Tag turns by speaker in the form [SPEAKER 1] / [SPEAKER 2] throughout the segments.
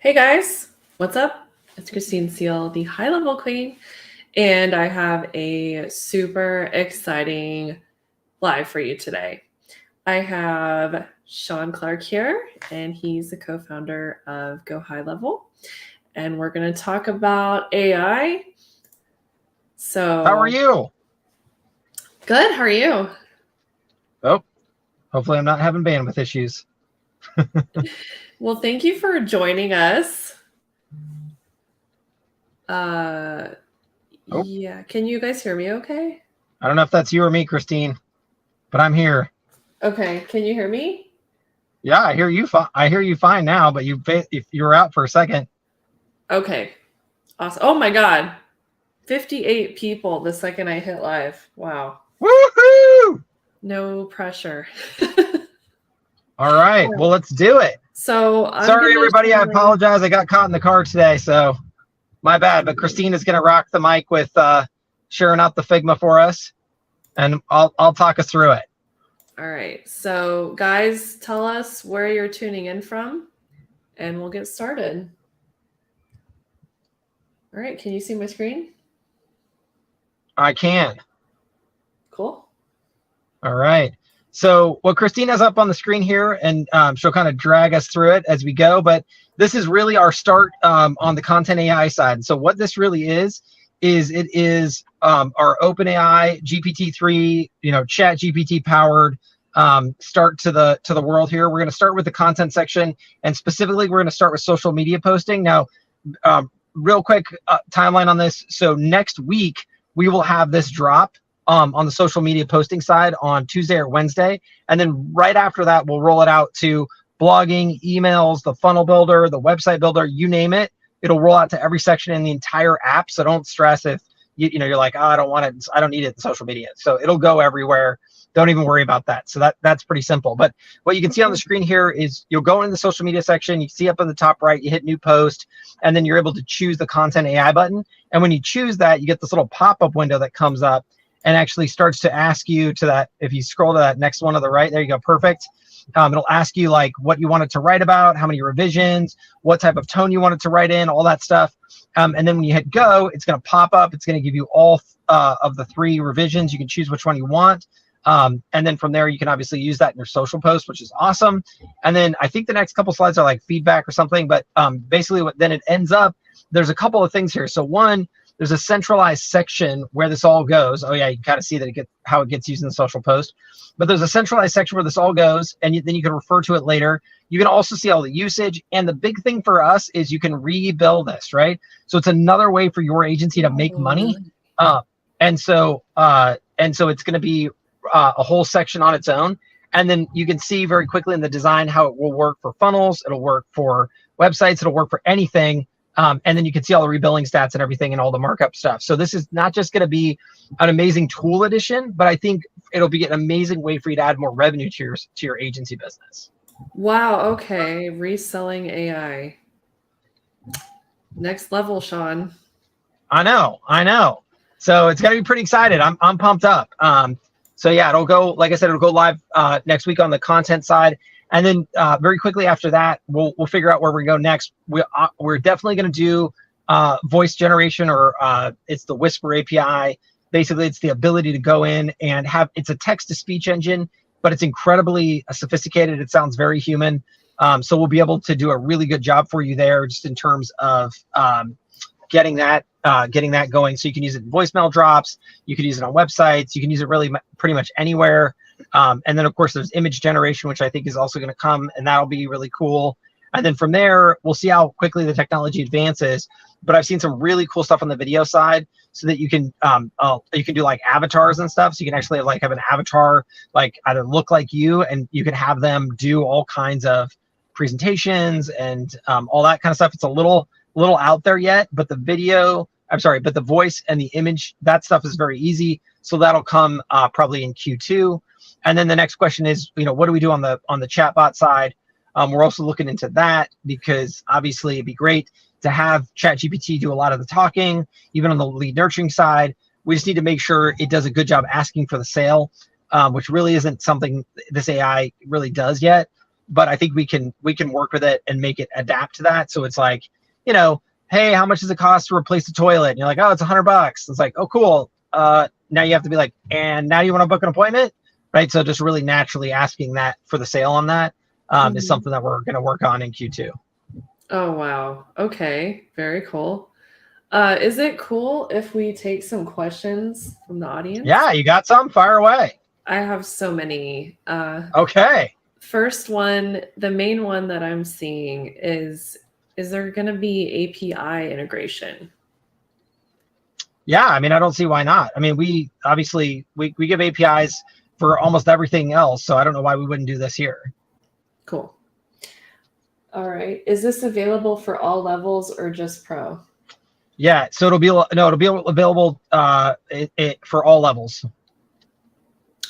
[SPEAKER 1] Hey guys, what's up? It's Christine Seal, the high level queen, and I have a super exciting live for you today. I have Sean Clark here, and he's the co-founder of GoHighLevel, and we're going to talk about AI. So,
[SPEAKER 2] how are you?
[SPEAKER 1] Good. How are you?
[SPEAKER 2] Oh, hopefully I'm not having bandwidth issues.
[SPEAKER 1] Well, thank you for joining us. Yeah, can you guys hear me okay?
[SPEAKER 2] I don't know if that's you or me, Christine, but I'm here.
[SPEAKER 1] Okay, can you hear me?
[SPEAKER 2] Yeah, I hear you. I hear you fine now, but if you were out for a second.
[SPEAKER 1] Okay, awesome. Oh my God, 58 people the second I hit live. Wow.
[SPEAKER 2] Woohoo!
[SPEAKER 1] No pressure.
[SPEAKER 2] All right, well, let's do it.
[SPEAKER 1] So
[SPEAKER 2] Sorry, everybody. I apologize. I got caught in the car today, so my bad. But Christine is going to rock the mic with sharing out the Figma for us, and I'll talk us through it.
[SPEAKER 1] All right. So guys, tell us where you're tuning in from, and we'll get started. All right. Can you see my screen?
[SPEAKER 2] I can.
[SPEAKER 1] Cool.
[SPEAKER 2] All right. So what Christine has up on the screen here, and she'll kind of drag us through it as we go, but this is really our start on the content AI side. So what this really is it is our OpenAI GPT-3, ChatGPT powered start to the world here. We're going to start with the content section, and specifically we're going to start with social media posting. Now, real quick timeline on this. So next week we will have this drop on the social media posting side on Tuesday or Wednesday. And then right after that, we'll roll it out to blogging, emails, the funnel builder, the website builder, you name it. It'll roll out to every section in the entire app. So don't stress if you're like, oh, I don't want it. I don't need it in social media. So it'll go everywhere. Don't even worry about that. So that's pretty simple. But what you can see on the screen here is you'll go in the social media section. You see up in the top right, you hit new post, and then you're able to choose the content AI button. And when you choose that, you get this little pop-up window that comes up and actually starts to ask you to that. If you scroll to that next one on the right, there you go, perfect. It'll ask you like what you wanted to write about, how many revisions, what type of tone you wanted to write in, all that stuff. And then when you hit go, it's going to pop up. It's going to give you all of the 3 revisions. You can choose which one you want. And then from there, you can obviously use that in your social post, which is awesome. And then I think the next couple slides are like feedback or something. But basically, then it ends up, there's a couple of things here. So one, there's a centralized section where this all goes. Oh yeah, you kind of see that how it gets used in the social post. But there's a centralized section where this all goes, and then you can refer to it later. You can also see all the usage. And the big thing for us is you can rebill this, right? So it's another way for your agency to make money. And so it's going to be a whole section on its own. And then you can see very quickly in the design how it will work for funnels. It'll work for websites. It'll work for anything. And then you can see all the rebilling stats and everything and all the markup stuff. So this is not just going to be an amazing tool addition, but I think it'll be an amazing way for you to add more revenue to your agency business.
[SPEAKER 1] Wow. Okay. Reselling AI. Next level, Sean.
[SPEAKER 2] I know. So it's going to be pretty excited. I'm pumped up. So yeah, it'll go, like I said, it'll go live next week on the content side. And then very quickly after that, we'll figure out where we go next. We're definitely going to do voice generation, or it's the Whisper API. Basically, it's the ability to go in and it's a text-to-speech engine, but it's incredibly sophisticated. It sounds very human. So we'll be able to do a really good job for you there, just in terms of getting that going. So you can use it in voicemail drops. You can use it on websites. You can use it really pretty much anywhere. And then, of course, there's image generation, which I think is also going to come, and that'll be really cool. And then from there, we'll see how quickly the technology advances. But I've seen some really cool stuff on the video side, so that you can do like avatars and stuff. So you can actually have an avatar like either look like you, and you can have them do all kinds of presentations and all that kind of stuff. It's a little out there yet, but the voice and the image, that stuff is very easy. So that'll come probably in Q2. And then the next question is, what do we do on the chatbot side? We're also looking into that, because obviously it'd be great to have ChatGPT do a lot of the talking, even on the lead nurturing side. We just need to make sure it does a good job asking for the sale, which really isn't something this AI really does yet. but I think we can work with it and make it adapt to that. So it's like, hey, how much does it cost to replace the toilet? And you're like, oh, it's $100. It's like, oh, cool. Now you have to be like, and now you want to book an appointment, right? So just really naturally asking that for the sale on that is something that we're going to work on in Q2.
[SPEAKER 1] Oh, wow. Okay. Very cool. Is it cool if we take some questions from the audience?
[SPEAKER 2] Yeah, you got some? Fire away.
[SPEAKER 1] I have so many.
[SPEAKER 2] Okay.
[SPEAKER 1] First one, the main one that I'm seeing is there going to be API integration?
[SPEAKER 2] Yeah, I mean, I don't see why not. I mean, we obviously we give APIs for almost everything else, so I don't know why we wouldn't do this here. Cool.
[SPEAKER 1] All right. Is this available for all levels or just Pro?
[SPEAKER 2] Yeah, so it'll be available for all levels.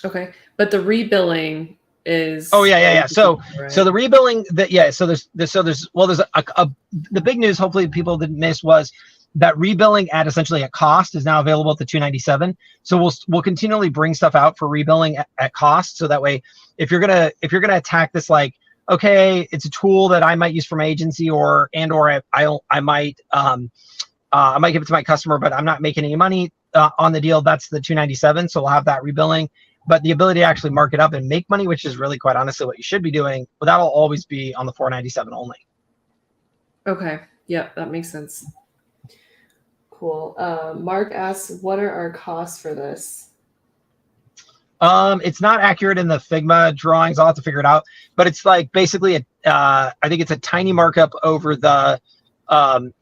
[SPEAKER 2] Okay,
[SPEAKER 1] but the rebilling is.
[SPEAKER 2] Oh yeah. So right? So the rebilling so there's the big news. Hopefully people didn't miss was that rebilling at essentially a cost is now available at the $297. So we'll continually bring stuff out for rebilling at cost. So that way, if you're gonna attack this like, okay, it's a tool that I might use for my agency or I might give it to my customer, but I'm not making any money on the deal. That's the $297. So we'll have that rebilling, but the ability to actually mark it up and make money, which is really quite honestly what you should be doing, but that'll always be on the $497 only. Okay. Yeah, that makes sense. Cool. Mark asks, what are our costs for this? It's not accurate in the Figma drawings. I'll have to figure it out, but it's like basically I think it's a tiny markup over the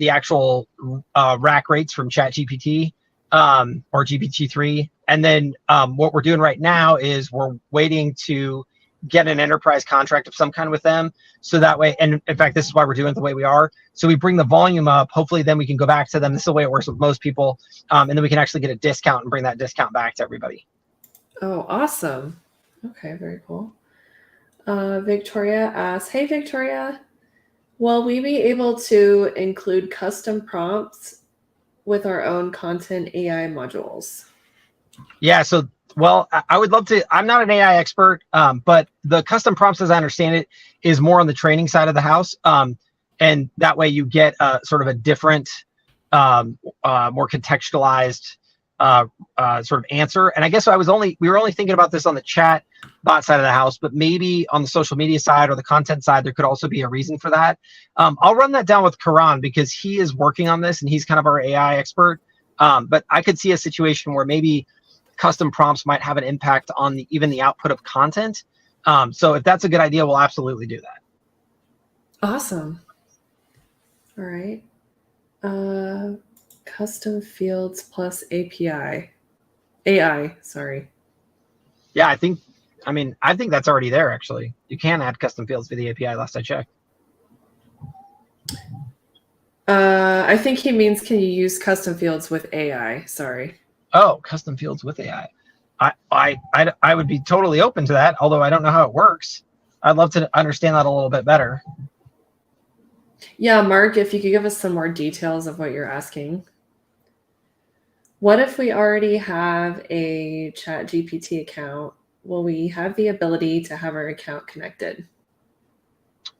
[SPEAKER 2] actual rack rates from ChatGPT or GPT-3. And then what we're doing right now is we're waiting to get an enterprise contract of some kind with them. So that way, and in fact, this is why we're doing it the way we are. So we bring the volume up. Hopefully then we can go back to them. This is the way it works with most people. And then we can actually get a discount and bring that discount back to everybody. Oh, awesome. Okay, very cool. Victoria asks, hey, Victoria, will we be able to include custom prompts with our own content AI modules? Yeah, so, well, I would love to. I'm not an AI expert, but the custom prompts, as I understand it, is more on the training side of the house. And that way you get sort of a different, more contextualized sort of answer. And I guess we were only thinking about this on the chat bot side of the house, but maybe on the social media side or the content side, there could also be a reason for that. I'll run that down with Karan because he is working on this and he's kind of our AI expert. But I could see a situation where maybe custom prompts might have an impact on even the output of content. So if that's a good idea, we'll absolutely do that. Awesome. All right. Custom fields plus AI, sorry. Yeah, I think that's already there, actually. You can add custom fields via the API, last I checked. I think he means, can you use custom fields with AI? Sorry. Oh, custom fields with AI. I would be totally open to that, although I don't know how it works. I'd love to understand that a little bit better. Yeah, Mark, if you could give us some more details of what you're asking. What if we already have a ChatGPT account? Will we have the ability to have our account connected?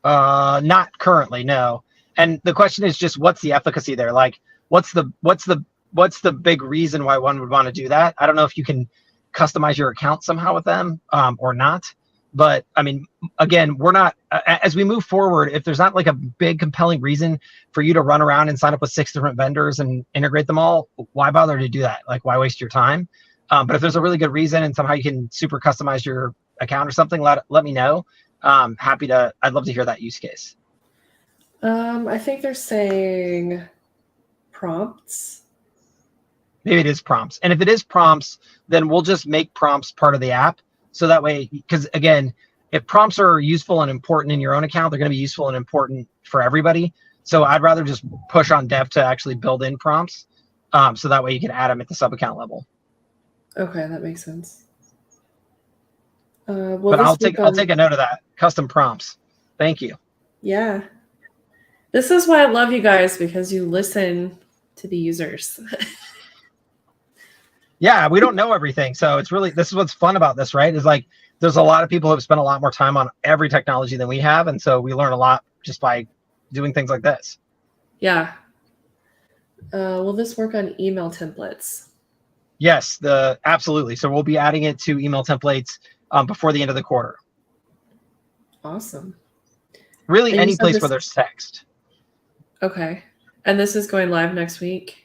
[SPEAKER 2] Not currently, no. And the question is just, what's the efficacy there? Like, what's the big reason why one would want to do that? I don't know if you can customize your account somehow with them or not. But I mean, again, we're not, as we move forward, if there's not like a big compelling reason for you to run around and sign up with 6 different vendors and integrate them all, why bother to do that? Like, why waste your time? But if there's a really good reason and somehow you can super customize your account or something, let me know. I'd love to hear that use case. I think they're saying prompts. Maybe it is prompts. And if it is prompts, then we'll just make prompts part of the app. So that way, because again, if prompts are useful and important in your own account, they're going to be useful and important for everybody. So I'd rather just push on dev to actually build in prompts. So that way you can add them at the sub account level. Okay, that makes sense. But I'll take a note of that. Custom prompts. Thank you. Yeah. This is why I love you guys, because you listen to the users. Yeah, we don't know everything. So it's really, this is what's fun about this, right? Is like, there's a lot of people who have spent a lot more time on every technology than we have. And so we learn a lot just by doing things like this.
[SPEAKER 1] Yeah. Will this work on email templates?
[SPEAKER 2] Yes, absolutely. So we'll be adding it to email templates before the end of the quarter.
[SPEAKER 1] Awesome.
[SPEAKER 2] Really, any place where there's text.
[SPEAKER 1] Okay. And this is going live next week?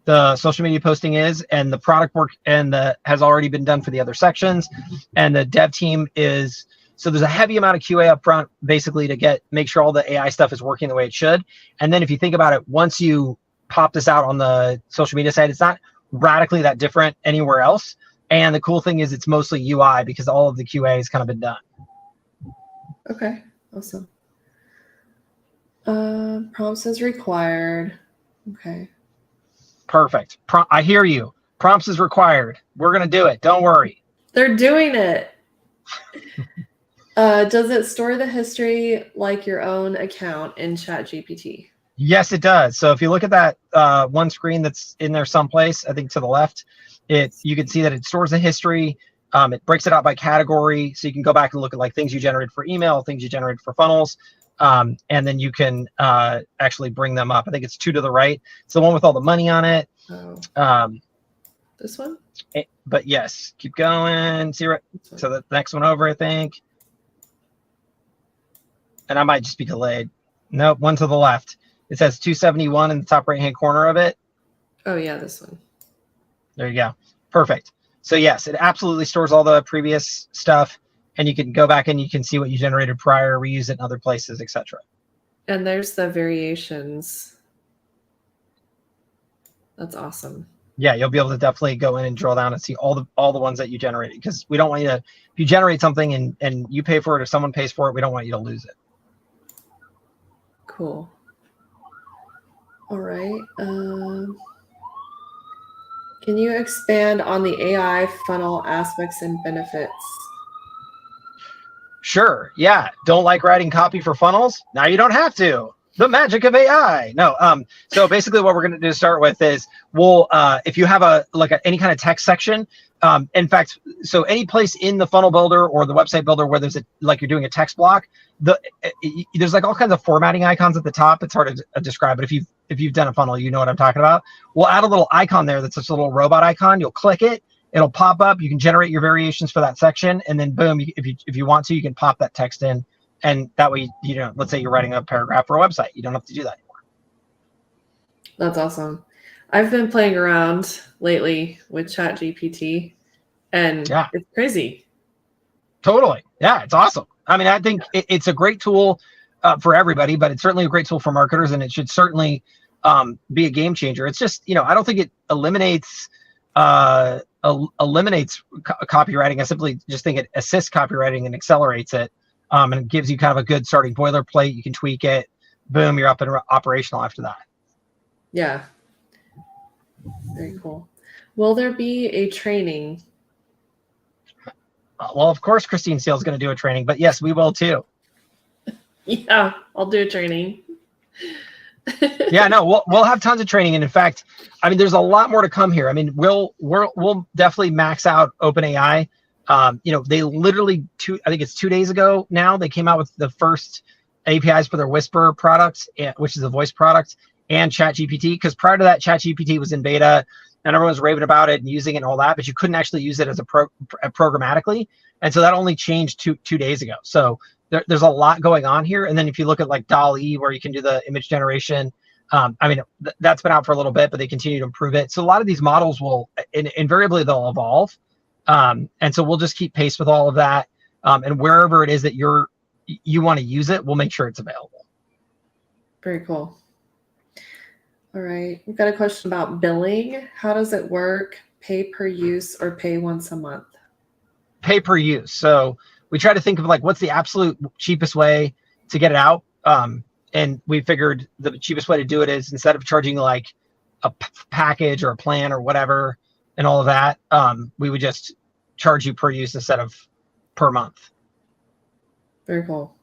[SPEAKER 2] The social media posting is, and the product work has already been done for the other sections. And the dev team is, so there's a heavy amount of QA up front, basically to make sure all the AI stuff is working the way it should. And then if you think about it, once you pop this out on the social media side, it's not radically that different anywhere else. And the cool thing is it's mostly UI because all of the QA has kind of been done.
[SPEAKER 1] Okay, awesome. Prompts is required. Okay.
[SPEAKER 2] Perfect. I hear you. Prompts is required. We're going to do it. Don't worry.
[SPEAKER 1] They're doing it. Does it store the history like your own account in ChatGPT?
[SPEAKER 2] Yes, it does. So if you look at that one screen that's in there someplace, I think to the left, you can see that it stores the history. It breaks it out by category. So you can go back and look at like things you generated for email, things you generated for funnels. And then you can actually bring them up. I think it's 2 to the right. It's the one with all the money on it.
[SPEAKER 1] Oh. This one?
[SPEAKER 2] But yes, keep going. See right. So the next one over, I think. And I might just be delayed. Nope, one to the left. It says 271 in the top right-hand corner of it.
[SPEAKER 1] Oh yeah, this one.
[SPEAKER 2] There you go. Perfect. So yes, it absolutely stores all the previous stuff. And you can go back and you can see what you generated prior, reuse it in other places, etc.
[SPEAKER 1] And there's the variations. That's awesome.
[SPEAKER 2] Yeah, you'll be able to definitely go in and drill down and see all the ones that you generated, because we don't want you to, if you generate something and you pay for it or someone pays for it, we don't want you to lose it.
[SPEAKER 1] Cool. All right. Can you expand on the AI funnel aspects and benefits?
[SPEAKER 2] Sure. Yeah. Don't like writing copy for funnels? Now you don't have to. The magic of AI. No. So basically what we're going to do to start with is we'll, if you have any kind of text section, in fact, so any place in the funnel builder or the website builder where there's you're doing a text block, there's like all kinds of formatting icons at the top. It's hard to describe, but if you've done a funnel, you know what I'm talking about. We'll add a little icon there that's just a little robot icon. You'll click it. It'll pop up. You can generate your variations for that section, and then boom, if you want to, you can pop that text in, and that way, let's say you're writing a paragraph for a website, you don't have to do that anymore.
[SPEAKER 1] That's awesome. I've been playing around lately with ChatGPT, and
[SPEAKER 2] yeah,
[SPEAKER 1] it's crazy.
[SPEAKER 2] Totally. Yeah, it's awesome. I mean, I think it's a great tool for everybody, but it's certainly a great tool for marketers, and it should certainly be a game changer. It's just, I don't think it eliminates copywriting. I simply just think it assists copywriting and accelerates it, and it gives you kind of a good starting boilerplate. You can tweak it. Boom, you're up and operational after that.
[SPEAKER 1] Yeah. Very cool. Will there be a training?
[SPEAKER 2] Well, of course, Christine Steele is going to do a training, but yes, we will too.
[SPEAKER 1] Yeah, I'll do a training.
[SPEAKER 2] Yeah, no, we'll have tons of training, and in fact, I mean, there's a lot more to come here. I mean, we'll definitely max out OpenAI. They literally I think it's 2 days ago now, they came out with the first APIs for their Whisper product, which is a voice product, and ChatGPT. Because prior to that, ChatGPT was in beta, and everyone was raving about it and using it and all that, but you couldn't actually use it as programmatically, and so that only changed two days ago. So there's a lot going on here. And then if you look at like DALL-E, where you can do the image generation, I mean, that's been out for a little bit, but they continue to improve it. So a lot of these models will invariably they'll evolve. And so we'll just keep pace with all of that. And wherever it is that you want to use it, we'll make sure it's available.
[SPEAKER 1] Very cool. All right. We've got a question about billing. How does it work? Pay per use or pay once a month?
[SPEAKER 2] Pay per use. So we try to think of like, what's the absolute cheapest way to get it out? And we figured the cheapest way to do it is, instead of charging like a package or a plan or whatever and all of that, we would just charge you per use instead of per month.
[SPEAKER 1] Very cool.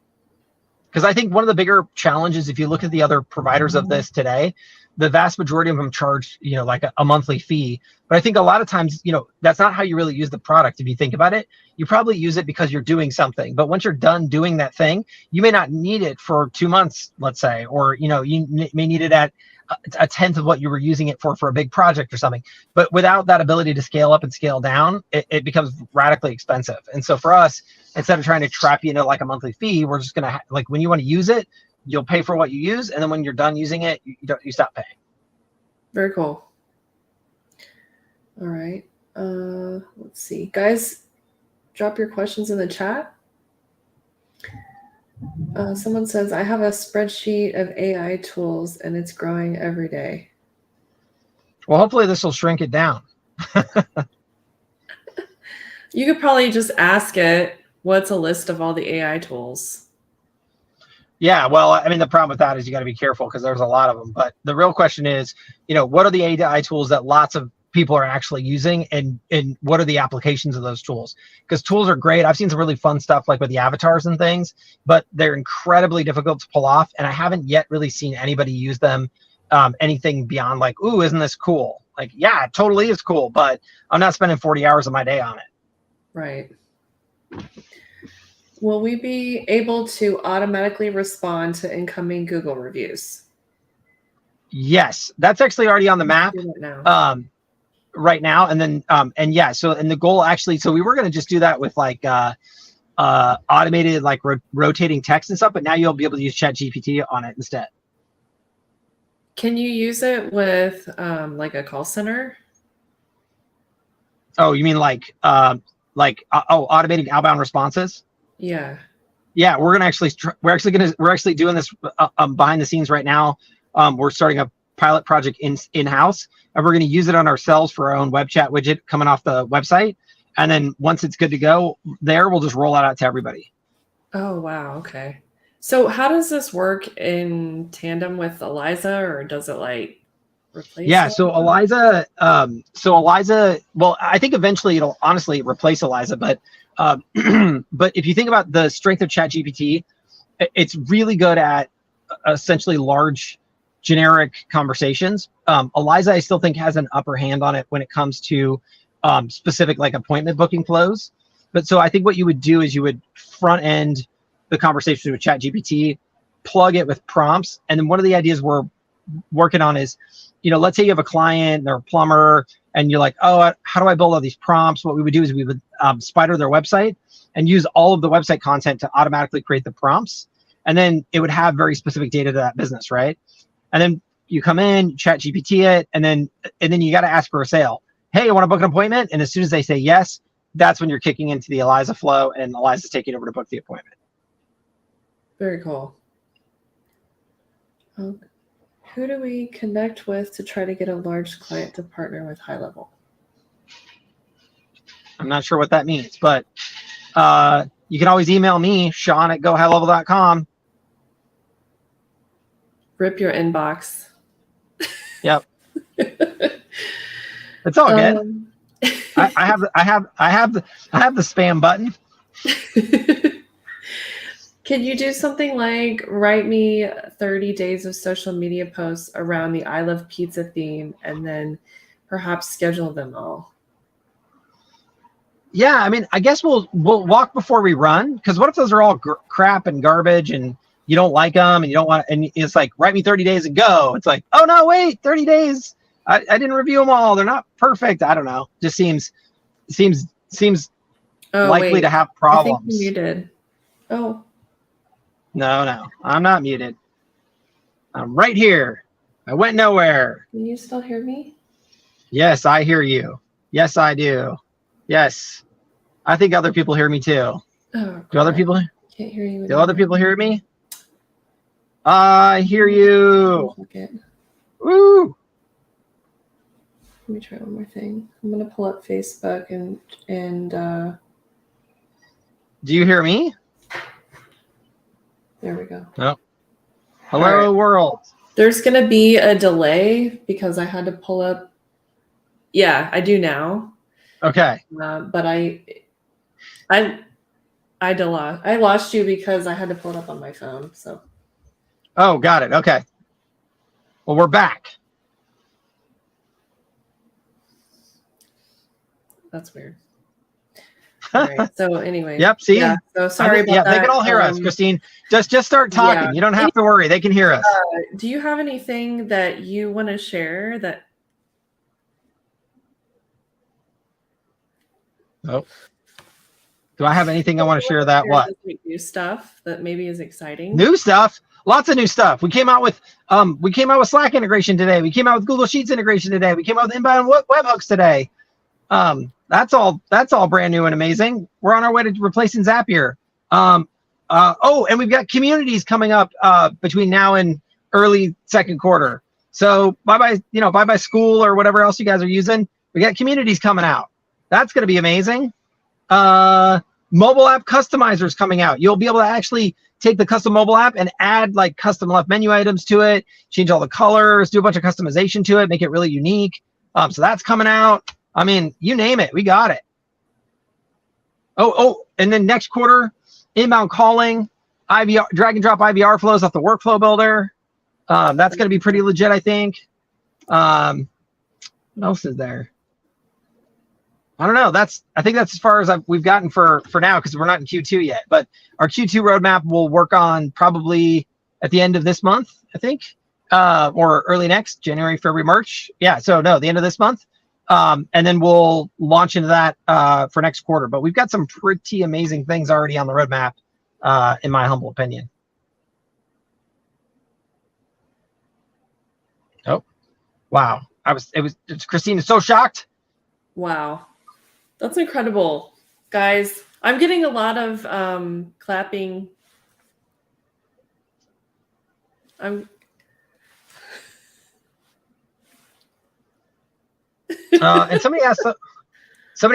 [SPEAKER 2] Because I think one of the bigger challenges, if you look at the other providers of this today, the vast majority of them charge, like a monthly fee. But I think a lot of times, that's not how you really use the product. If you think about it, you probably use it because you're doing something. But once you're done doing that thing, you may not need it for 2 months, let's say, or, you may need it at a tenth of what you were using it for a big project or something. But without that ability to scale up and scale down, it becomes radically expensive. And so for us, instead of trying to trap you into like a monthly fee, we're just going to like, when you want to use it, you'll pay for what you use. And then when you're done using it, you stop paying.
[SPEAKER 1] Very cool. All right. Let's see. Guys, drop your questions in the chat. Someone says, I have a spreadsheet of AI tools and it's growing every day.
[SPEAKER 2] Well, hopefully this will shrink it down.
[SPEAKER 1] You could probably just ask it, what's a list of all the AI tools?
[SPEAKER 2] Yeah, well, I mean, the problem with that is you got to be careful because there's a lot of them. But the real question is, what are the AI tools that lots of people are actually using, and what are the applications of those tools? Because tools are great. I've seen some really fun stuff like with the avatars and things, but they're incredibly difficult to pull off. And I haven't yet really seen anybody use them anything beyond like, ooh, isn't this cool? Like, yeah, it totally is cool, but I'm not spending 40 hours of my day on it.
[SPEAKER 1] Right. Will we be able to automatically respond to incoming Google reviews?
[SPEAKER 2] Yes, that's actually already on the map right now. And then, and the goal actually, so we were going to just do that with like automated, like rotating text and stuff, but now you'll be able to use ChatGPT on it instead.
[SPEAKER 1] Can you use it with like a call center?
[SPEAKER 2] Oh, you mean like automating outbound responses?
[SPEAKER 1] Yeah.
[SPEAKER 2] Yeah, we're actually doing this behind the scenes right now. We're starting a pilot project in-house, and we're going to use it on ourselves for our own web chat widget coming off the website. And then once it's good to go there, we'll just roll it out to everybody.
[SPEAKER 1] Oh, wow. Okay. So how does this work in tandem with Elisa, or does it like replace
[SPEAKER 2] Yeah,
[SPEAKER 1] it?
[SPEAKER 2] so Elisa, well, I think eventually it'll honestly replace Elisa, but but if you think about the strength of ChatGPT, it's really good at essentially large generic conversations. Elisa, I still think, has an upper hand on it when it comes to specific like appointment booking flows. But so I think what you would do is you would front end the conversation with ChatGPT, plug it with prompts. And then one of the ideas we're working on is, let's say you have a client, they're a plumber, and you're like, oh, how do I build all these prompts? What we would do is we would spider their website and use all of the website content to automatically create the prompts. And then it would have very specific data to that business, right? And then you come in, ChatGPT it, and then you got to ask for a sale. Hey, I want to book an appointment. And as soon as they say yes, that's when you're kicking into the Elisa flow, and Elisa's taking over to book the appointment.
[SPEAKER 1] Very cool. Who do we connect with to try to get a large client to partner with GoHighLevel?
[SPEAKER 2] I'm not sure what that means, but you can always email me, Sean@GoHighLevel.com.
[SPEAKER 1] Rip your inbox.
[SPEAKER 2] Yep. It's all good. I have the spam button.
[SPEAKER 1] Can you do something like write me 30 days of social media posts around the I Love Pizza theme, and then perhaps schedule them all?
[SPEAKER 2] Yeah, I mean, I guess we'll walk before we run, because what if those are all crap and garbage and you don't like them and you don't want, and it's like, write me 30 days and go. It's like, oh no, wait, 30 days. I didn't review them all. They're not perfect. I don't know. Just seems likely to have problems.
[SPEAKER 1] I think you muted. Oh.
[SPEAKER 2] No, I'm not muted. I'm right here. I went nowhere.
[SPEAKER 1] Can you still hear me?
[SPEAKER 2] Yes, I hear you. Yes, I do. Yes. I think other people hear me too.
[SPEAKER 1] Oh,
[SPEAKER 2] do other people?
[SPEAKER 1] Can't hear you.
[SPEAKER 2] Do other people hear me? I hear you. Woo.
[SPEAKER 1] Let me try one more thing. I'm gonna pull up Facebook and
[SPEAKER 2] do you hear me?
[SPEAKER 1] There we go.
[SPEAKER 2] Oh. Hello, right. World.
[SPEAKER 1] There's gonna be a delay because I had to pull up. Yeah, I do now.
[SPEAKER 2] Okay.
[SPEAKER 1] But I lost you because I had to pull it up on my phone. So.
[SPEAKER 2] Oh, got it. Okay. Well, we're back.
[SPEAKER 1] That's weird. All right. So anyway.
[SPEAKER 2] Yep. See.
[SPEAKER 1] Yeah. So sorry about that.
[SPEAKER 2] They can all hear us, Christine. Just start talking.
[SPEAKER 1] Yeah.
[SPEAKER 2] You don't have to worry. They can hear us.
[SPEAKER 1] Do you have anything that you want to share that?
[SPEAKER 2] Oh. Do I have anything I want to share that what?
[SPEAKER 1] New stuff that maybe is exciting.
[SPEAKER 2] New stuff. Lots of new stuff. We came out with Slack integration today. We came out with Google Sheets integration today. We came out with inbound webhooks today. That's all brand new and amazing. We're on our way to replacing Zapier. And we've got communities coming up between now and early second quarter. So bye-bye school or whatever else you guys are using. We got communities coming out. That's going to be amazing. Mobile app customizers coming out. You'll be able to actually take the custom mobile app and add like custom left menu items to it, change all the colors, do a bunch of customization to it, make it really unique. So that's coming out. I mean, you name it, we got it. And then next quarter, inbound calling, IVR, drag and drop IVR flows off the workflow builder. That's going to be pretty legit, I think. What else is there? I don't know. I think that's as far as we've gotten for now, because we're not in Q2 yet. But our Q2 roadmap we'll work on probably at the end of this month, I think, or early next, January, February, March. Yeah. So no, the end of this month, and then we'll launch into that for next quarter. But we've got some pretty amazing things already on the roadmap, in my humble opinion. Oh, wow! Christine is so shocked.
[SPEAKER 1] Wow. That's incredible, guys. I'm getting a lot of clapping. And
[SPEAKER 2] somebody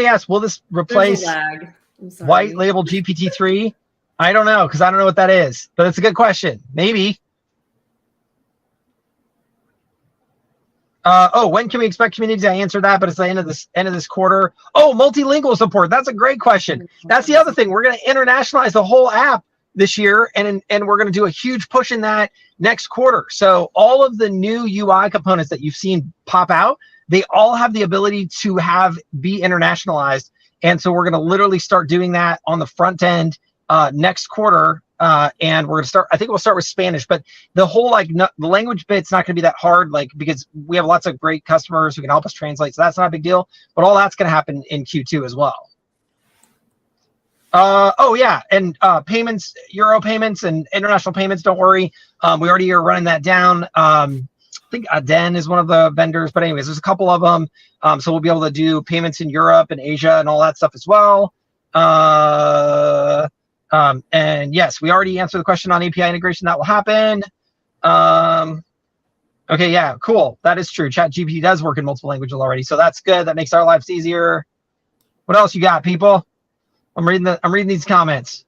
[SPEAKER 2] asked, will this replace Whitelabel GPT-3? I don't know, because I don't know what that is, but it's a good question. Maybe. When can we expect communities? I answered that, but it's the end of this quarter. Oh, multilingual support. That's a great question. That's the other thing. We're going to internationalize the whole app this year, and we're going to do a huge push in that next quarter. So all of the new UI components that you've seen pop out, they all have the ability to be internationalized. And so we're going to literally start doing that on the front end next quarter. And we're going to start, I think we'll start with Spanish, but the whole, the language bit's not going to be that hard, because we have lots of great customers who can help us translate. So that's not a big deal, but all that's going to happen in Q2 as well. And payments, Euro payments and international payments, don't worry. We already are running that down. I think Aden is one of the vendors, but anyways, there's a couple of them. So we'll be able to do payments in Europe and Asia and all that stuff as well. And yes, we already answered the question on API integration. That will happen. Okay, yeah, cool. That is true. ChatGPT does work in multiple languages already, so that's good. That makes our lives easier. What else you got, people? I'm reading these comments.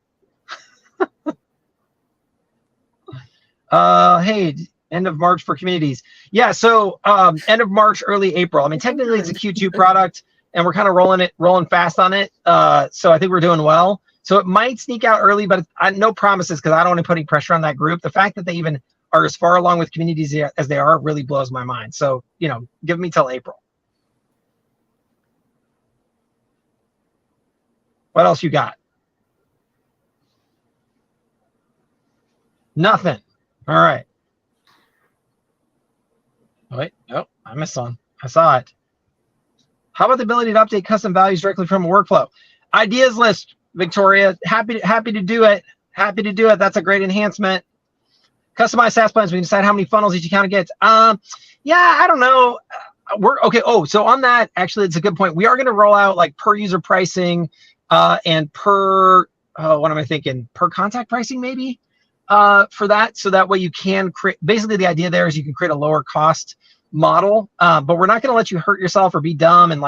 [SPEAKER 2] Hey, end of March for communities. Yeah, so end of March, early April. I mean, technically it's a Q2 product, and we're kind of rolling fast on it. So I think we're doing well. So it might sneak out early, but no promises, because I don't want to put any pressure on that group. The fact that they even are as far along with communities as they are really blows my mind. So, give me till April. What else you got? Nothing. All right. Wait, oh, I missed one. I saw it. How about the ability to update custom values directly from a workflow? Ideas list, Victoria. Happy to do it. Happy to do it. That's a great enhancement. Customize SaaS plans. We can decide how many funnels each account gets. Yeah, I don't know. We're okay. Oh, so on that, actually, it's a good point. We are going to roll out per user pricing and per what am I thinking? Per contact pricing, maybe for that. So that way you can create. Basically, the idea there is you can create a lower cost model, but we're not going to let you hurt yourself or be dumb and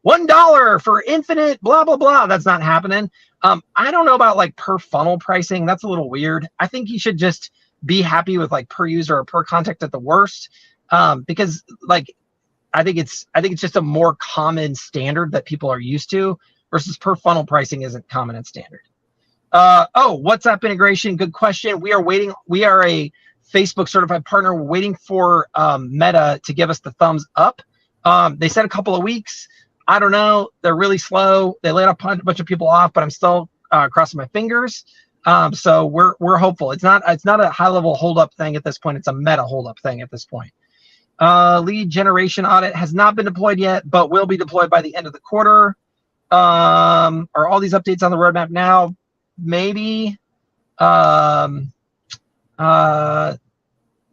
[SPEAKER 2] $1 for infinite blah blah blah. That's not happening. I don't know about per funnel pricing. That's a little weird. I think you should just be happy with per user or per contact at the worst, because I think it's just a more common standard that people are used to, versus per funnel pricing isn't common and standard. WhatsApp integration. Good question. We are waiting. We are a Facebook certified partner. We're waiting for Meta to give us the thumbs up. They said a couple of weeks. I don't know. They're really slow. They laid a bunch of people off, but I'm still crossing my fingers. So we're hopeful. It's not a high level hold up thing at this point. It's a meta hold up thing at this point. Lead generation audit has not been deployed yet, but will be deployed by the end of the quarter. Are all these updates on the roadmap now? Maybe.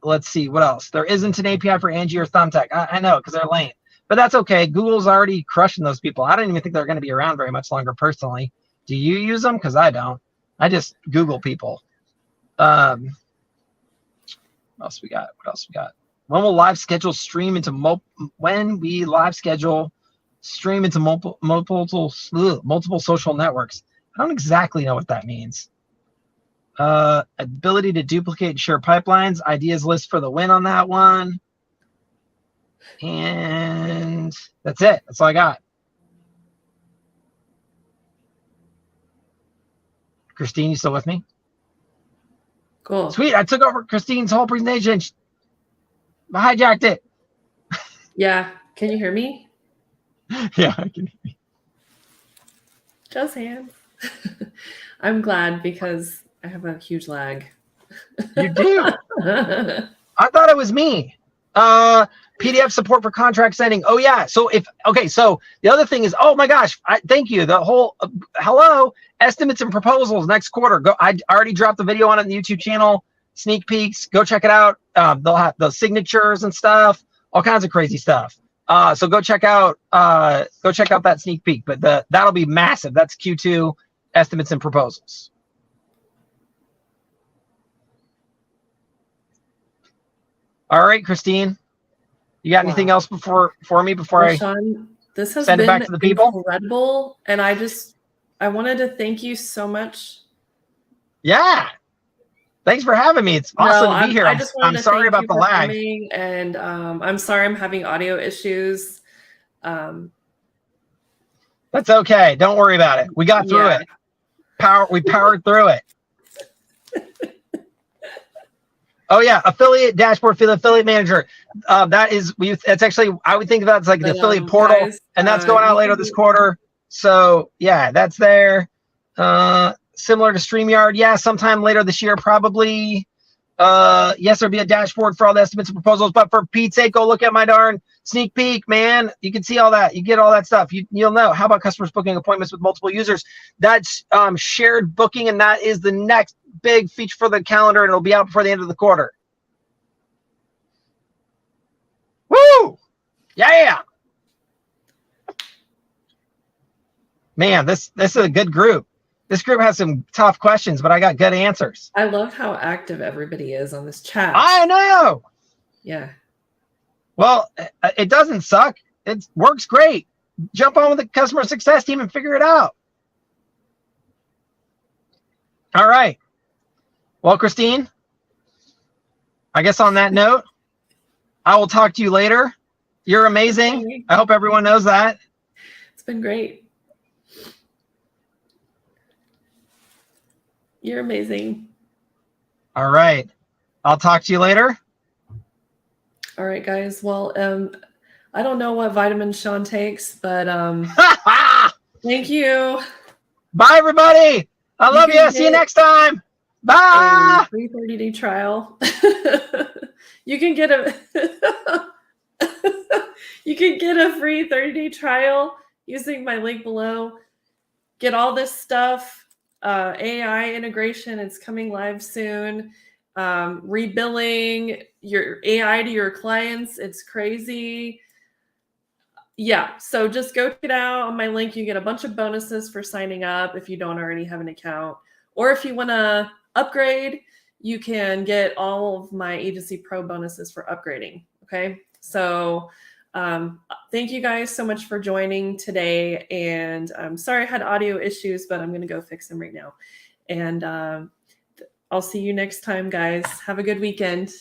[SPEAKER 2] Let's see what else. There isn't an API for Angie or Thumbtack. I know, because they're lame, but that's okay. Google's already crushing those people. I don't even think they're going to be around very much longer personally. Do you use them? Because I don't. I just Google people. What else we got? When will live schedule stream into multiple social networks? I don't exactly know what that means. Ability to duplicate and share pipelines. Ideas list for the win on that one. And that's it. That's all I got. Christine, you still with me?
[SPEAKER 1] Cool.
[SPEAKER 2] Sweet. I took over Christine's whole presentation. I hijacked it.
[SPEAKER 1] Yeah. Can you hear me?
[SPEAKER 2] Yeah, I can hear you.
[SPEAKER 1] Just hands. I'm glad because I have a huge lag.
[SPEAKER 2] You do? I thought it was me. PDF support for contract sending. Oh yeah. So so the other thing is, oh my gosh, thank you. The whole hello estimates and proposals next quarter. I already dropped the video on it in the YouTube channel. Sneak peeks. Go check it out. They'll have the signatures and stuff, all kinds of crazy stuff. So go check out that sneak peek. But that'll be massive. That's Q2 estimates and proposals. All right, Christine, you got anything else for me before
[SPEAKER 1] Sean, this has
[SPEAKER 2] send
[SPEAKER 1] been
[SPEAKER 2] it back to the people?
[SPEAKER 1] Incredible, and I wanted to thank you so much.
[SPEAKER 2] Yeah, thanks for having me. It's awesome to be here. I'm sorry about the lag,
[SPEAKER 1] and I'm sorry I'm having audio issues.
[SPEAKER 2] That's okay. Don't worry about it. We got through it. We powered through it. Oh yeah, affiliate dashboard for the affiliate manager. That's actually, I would think about it's like the affiliate portal, guys, and that's going out later this quarter. So yeah, that's there. Similar to StreamYard, yeah, sometime later this year probably. Yes, there'll be a dashboard for all the estimates and proposals, but for Pete's sake, go look at my darn sneak peek, man. You can see all that. You get all that stuff. You'll know. How about customers booking appointments with multiple users? That's shared booking, and that is the next big feature for the calendar, and it'll be out before the end of the quarter. Woo! Yeah. Man, this is a good group. This group has some tough questions, but I got good answers.
[SPEAKER 1] I love how active everybody is on this chat.
[SPEAKER 2] I know.
[SPEAKER 1] Yeah.
[SPEAKER 2] Well, it doesn't suck. It works great. Jump on with the customer success team and figure it out. All right. Well, Christine, I guess on that note, I will talk to you later. You're amazing. I hope everyone knows that.
[SPEAKER 1] It's been great. You're amazing.
[SPEAKER 2] All right. I'll talk to you later.
[SPEAKER 1] All right, guys. Well, I don't know what vitamin Sean takes, but thank you.
[SPEAKER 2] Bye, everybody. I love you. See you next time. Bye.
[SPEAKER 1] Free 30-day trial. You can get a free 30-day trial using my link below. Get all this stuff. AI integration, it's coming live soon. Rebilling your AI to your clients, it's crazy. Yeah, so just go check it out on my link. You get a bunch of bonuses for signing up if you don't already have an account. Or if you want to upgrade, you can get all of my Agency Pro bonuses for upgrading. Okay, so thank you guys so much for joining today. And I'm sorry I had audio issues, but I'm going to go fix them right now. And I'll see you next time, guys. Have a good weekend.